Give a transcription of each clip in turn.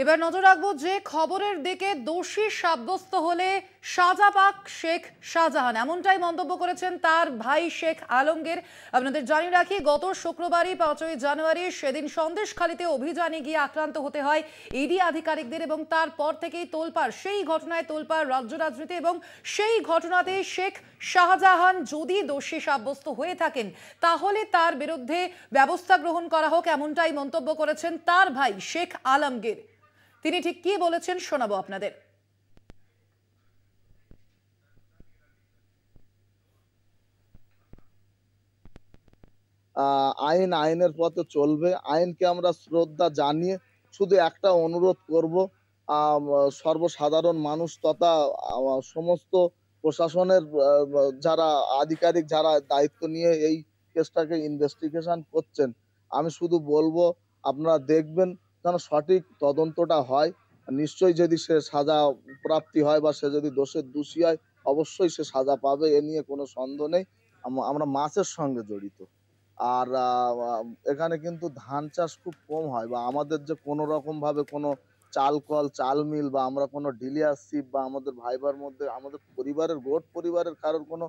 এবার নজর রাখবো যে খবরের দিকে, দোষী সাব্যস্ত হলে সাজা পাক শেখ শাহজাহান, এমনটাই মন্তব্য করেছেন তার ভাই শেখ আলমগীর। আপনাদের জানিয়ে রাখি, গত শুক্রবারই 5ই জানুয়ারি সেদিন সন্দেশখালীতে অভিযানে গিয়ে আক্রান্ত হতে হয় ইডি আধিকারিকদের, এবং তারপর থেকেই তোলপাড়, সেই ঘটনায় তোলপাড় রাজ্য রাজনীতি। এবং সেই ঘটনাতে শেখ শাহজাহান যদি দোষী সাব্যস্ত হয়ে থাকেন তাহলে তার বিরুদ্ধে ব্যবস্থা গ্রহণ করা হোক, এমনটাই মন্তব্য করেছেন তার ভাই শেখ আলমগীর। তিনি ঠিক কি বলেছেন শোনাবো আপনাদের। আইন আইনের পথে চলবে। আইনকে আমরা শ্রদ্ধা জানিয়ে শুধু একটা অনুরোধ করব, সর্বসাধারণ মানুষ তথা সমস্ত প্রশাসনের যারা আধিকারিক, যারা দায়িত্ব নিয়ে এই কেসটাকে ইনভেস্টিগেশন করছেন, আমি শুধু বলবো আপনারা দেখবেন যেন সঠিক তদন্তটা হয়। নিশ্চয়ই যদি সে সাজা প্রাপ্তি হয় বা সে যদি দোষের দোষী হয়, অবশ্যই সে সাজা পাবে, এ নিয়ে কোনো সন্দেহ নেই। আমরা মাছের সঙ্গে জড়িত। আর এখানে কিন্তু ধান চাষ খুব কম হয়, বা আমাদের যে কোনো রকম ভাবে কোনো চাল কল, চাল মিল, বা আমরা কোনো ডিলারশিপ, বা আমাদের ভাইবার মধ্যে আমাদের পরিবারের, গোট পরিবারের কারোর কোনো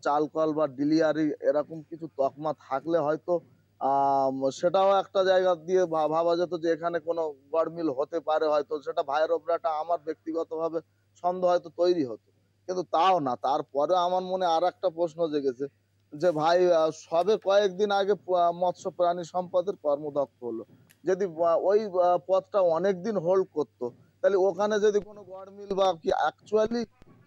চাল কল বা ডিলিয়ারি এরকম কিছু তকমা থাকলে হয়তো সেটাও একটা জায়গা দিয়ে ভাবা যেত যে এখানে কোনো গড়মিল হতে পারে, হয়তো সেটা ভাইয়ের ওপরে একটা আমার ব্যক্তিগতভাবে সন্দেহ হয়তো তৈরি হতো। কিন্তু তাও না, তারপরে আমার মনে আর একটা প্রশ্ন জেগেছে যে ভাই, সবে কয়েকদিন আগে মৎস্য প্রাণী সম্পদের কর্মদক্ষ হলো। যদি ওই পদটা অনেকদিন হোল্ড করতো, তাহলে ওখানে যদি কোনো গড়মিল বা কি অ্যাকচুয়ালি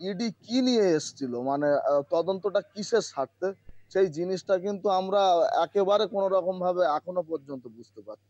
ইডি কি নিয়ে এসছিল, মানে তদন্তটা কিসের স্বার্থে, সেই জিনিসটা কিন্তু আমরা একেবারে কোনো রকম ভাবে এখনো পর্যন্ত বুঝতে পারছি।